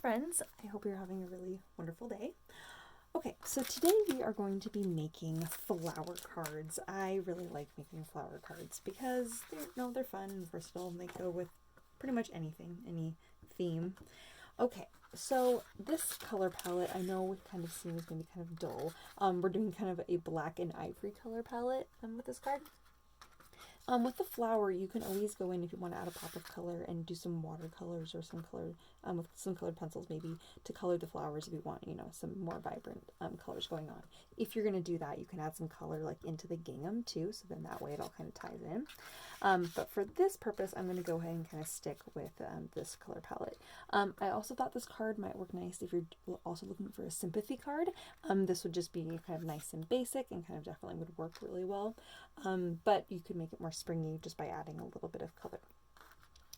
friends, I hope you're having a really wonderful day. Okay, so today we are going to be making flower cards. I really like making flower cards because they're fun and versatile and they go with pretty much anything, any theme. Okay, so this color palette I know it kind of seems maybe kind of dull. We're doing kind of a black and ivory color palette with this card. With the flower, you can always go in if you want to add a pop of color and do some watercolors or some color, with some colored pencils maybe to color the flowers if you want, some more vibrant colors going on. If you're going to do that, you can add some color like into the gingham too, so then that way it all kind of ties in. But for this purpose, I'm going to go ahead and kind of stick with this color palette. I also thought this card might work nice if you're also looking for a sympathy card. This would just be kind of nice and basic and kind of definitely would work really well. But you could make it more springy just by adding a little bit of color.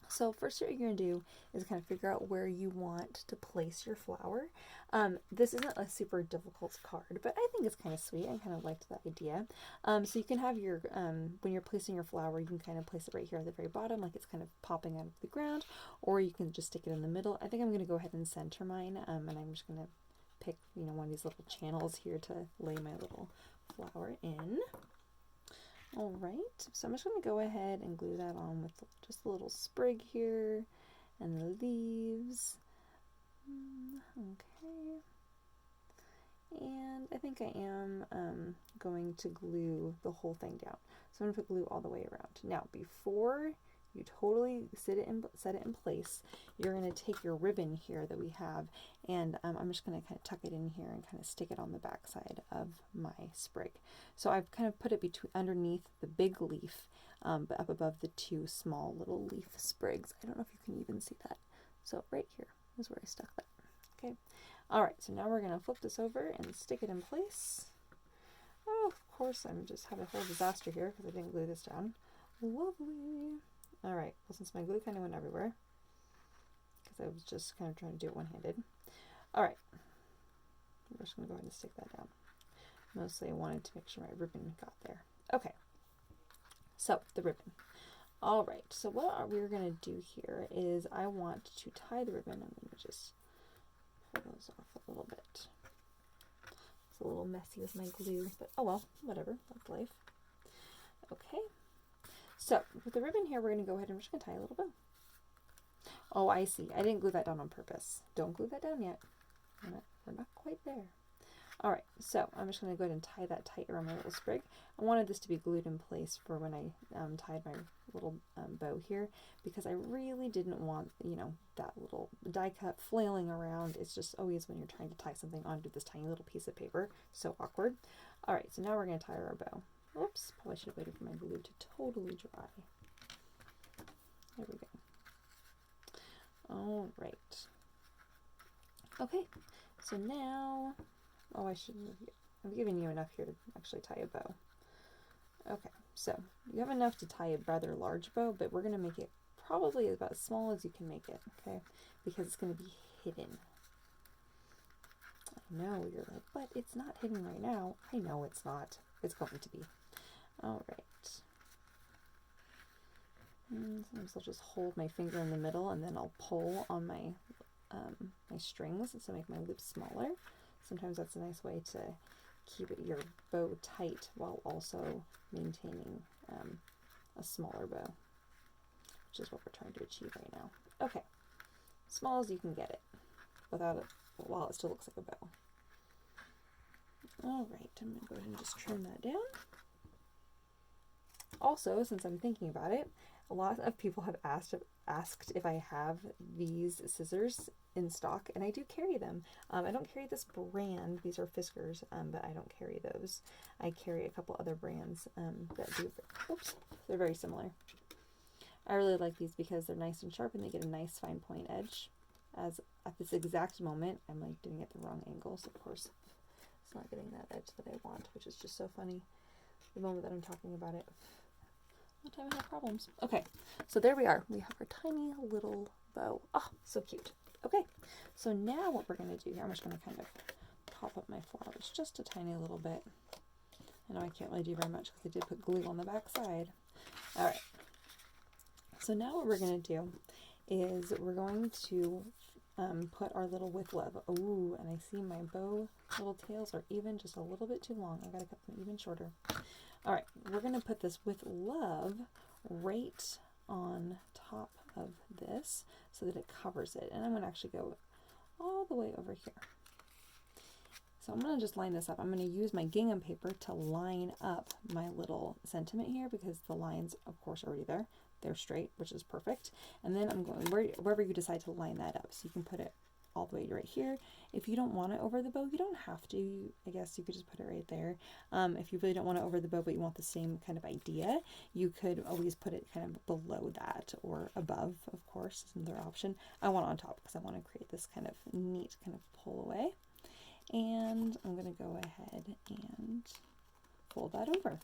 So first what you're going to do is kind of figure out where you want to place your flower. This isn't a super difficult card, but I think it's kind of sweet. I kind of liked that idea. So you can have your, when you're placing your flower, you can kind of place it right here at the very bottom, like it's kind of popping out of the ground, or you can just stick it in the middle. I think I'm going to go ahead and center mine, and I'm just going to pick, one of these little channels here to lay my little flower in. All right, so I'm just going to go ahead and glue that on with just a little sprig here and the leaves. Okay, and I think I am going to glue the whole thing down. So I'm going to put glue all the way around. Now, before you totally set it in place, you're going to take your ribbon here that we have, and I'm just going to kind of tuck it in here and kind of stick it on the back side of my sprig. So I've kind of put it underneath the big leaf, but up above the two small little leaf sprigs. I don't know if you can even see that. So right here is where I stuck that. Okay. All right, so now we're going to flip this over and stick it in place. Oh, of course, I'm just having a whole disaster here because I didn't glue this down. Lovely. All right, well, since my glue kind of went everywhere, because I was just kind of trying to do it one-handed. All right, I'm just going to go ahead and stick that down. Mostly I wanted to make sure my ribbon got there. Okay, so the ribbon. All right, so what we're going to do here is I want to tie the ribbon. I'm going to just pull those off a little bit. It's a little messy with my glue, but oh well, whatever, that's life. Okay. So with the ribbon here, we're going to go ahead and we're just going to tie a little bow. Oh, I see. I didn't glue that down on purpose. Don't glue that down yet. We're not quite there. All right, so I'm just going to go ahead and tie that tight around my little sprig. I wanted this to be glued in place for when I tied my little bow here, because I really didn't want, that little die cut flailing around. It's just always when you're trying to tie something onto this tiny little piece of paper. So awkward. All right, so now we're going to tie our bow. Oops, probably should have waited for my glue to totally dry. There we go. All right. Okay, so now, oh, I've given you enough here to actually tie a bow. Okay, so you have enough to tie a rather large bow, but we're going to make it probably about as small as you can make it, okay? Because it's going to be hidden. I know, you're like, but it's not hidden right now. I know it's not. It's going to be. All right. Sometimes I'll just hold my finger in the middle and then I'll pull on my my strings to make my loops smaller. Sometimes that's a nice way to keep your bow tight while also maintaining a smaller bow, which is what we're trying to achieve right now. Okay, small as you can get it, without it, while it still looks like a bow. All right, I'm gonna go ahead and just trim that down. Also, since I'm thinking about it, a lot of people have asked if I have these scissors in stock, and I do carry them. I don't carry this brand. These are Fiskars, but I don't carry those. I carry a couple other brands that do. Oops, they're very similar. I really like these because they're nice and sharp, and they get a nice fine point edge. As at this exact moment, I'm like doing it the wrong angle, so of course it's not getting that edge that I want, which is just so funny. The moment that I'm talking about it, one time I have problems. Okay, so there we are. We have our tiny little bow. Oh, so cute. Okay, so now what we're going to do here, I'm just going to kind of pop up my flowers just a tiny little bit. I know I can't really do very much because I did put glue on the back side. All right, so now what we're going to do is we're going to put our little with love. Ooh, and I see my bow little tails are even just a little bit too long. I gotta cut them even shorter. All right, we're gonna put this with love right on top of this so that it covers it. And I'm gonna actually go all the way over here. So I'm going to just line this up. I'm going to use my gingham paper to line up my little sentiment here because the lines, of course, are already there. They're straight, which is perfect. And then I'm going wherever you decide to line that up. So you can put it all the way right here. If you don't want it over the bow, you don't have to. I guess you could just put it right there. If you really don't want it over the bow, but you want the same kind of idea, you could always put it kind of below that or above, of course, is another option. I want it on top because I want to create this kind of neat kind of pull away. And I'm going to go ahead and fold that over.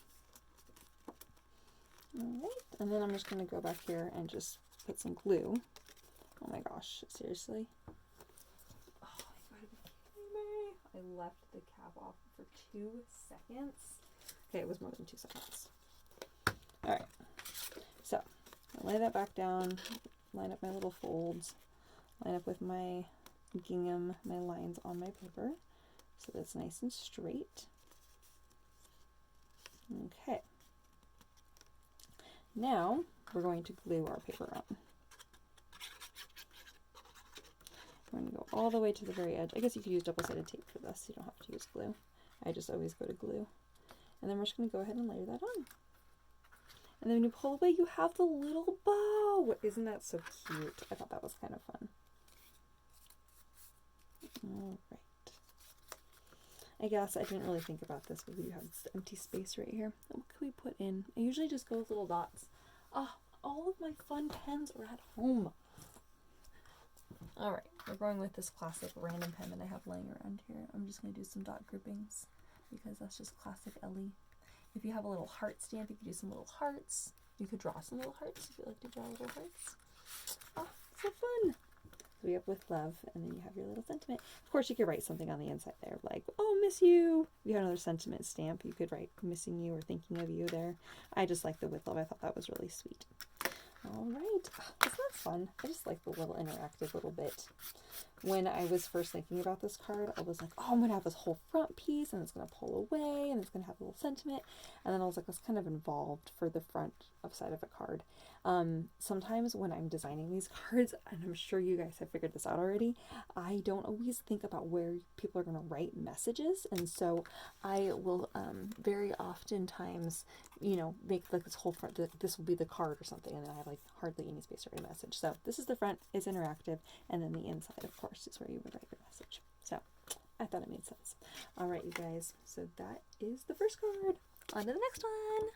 Alright, and then I'm just going to go back here and just put some glue. Oh my gosh, seriously? Oh, you gotta be kidding me. I left the cap off for 2 seconds. Okay, it was more than 2 seconds. Alright, so I lay that back down, line up my little folds, line up with my gingham, my lines on my paper. So that's nice and straight. Okay. Now we're going to glue our paper on. We're going to go all the way to the very edge. I guess you could use double-sided tape for this. You don't have to use glue. I just always go to glue. And then we're just going to go ahead and layer that on. And then when you pull away, you have the little bow. Isn't that so cute? I thought that was kind of fun. All right. I guess I didn't really think about this, but we have this empty space right here. What can we put in? I usually just go with little dots. Oh, all of my fun pens are at home. All right, we're going with this classic random pen that I have laying around here. I'm just going to do some dot groupings because that's just classic Elli. If you have a little heart stamp, you could do some little hearts. You could draw some little hearts if you like to draw little hearts. Oh, so fun. So we have with love, and then you have your little sentiment. Of course, you could write something on the inside there, like, oh, miss you. If you have another sentiment stamp, you could write missing you or thinking of you there. I just like the with love. I thought that was really sweet. All right. Isn't that fun? I just like the little interactive little bit. When I was first thinking about this card, I was like, oh, I'm going to have this whole front piece, and it's going to pull away, and it's going to have a little sentiment. And then I was like, that's kind of involved for the front side of a card. Sometimes when I'm designing these cards, and I'm sure you guys have figured this out already, I don't always think about where people are going to write messages. And so I will very oftentimes, you know, make like this whole front, this will be the card or something, and then I have like hardly any space to write a message. So this is the front, is interactive, and then the inside, of course, is where you would write your message. So I thought it made sense. All right, you guys, so that is the first card. On to the next one.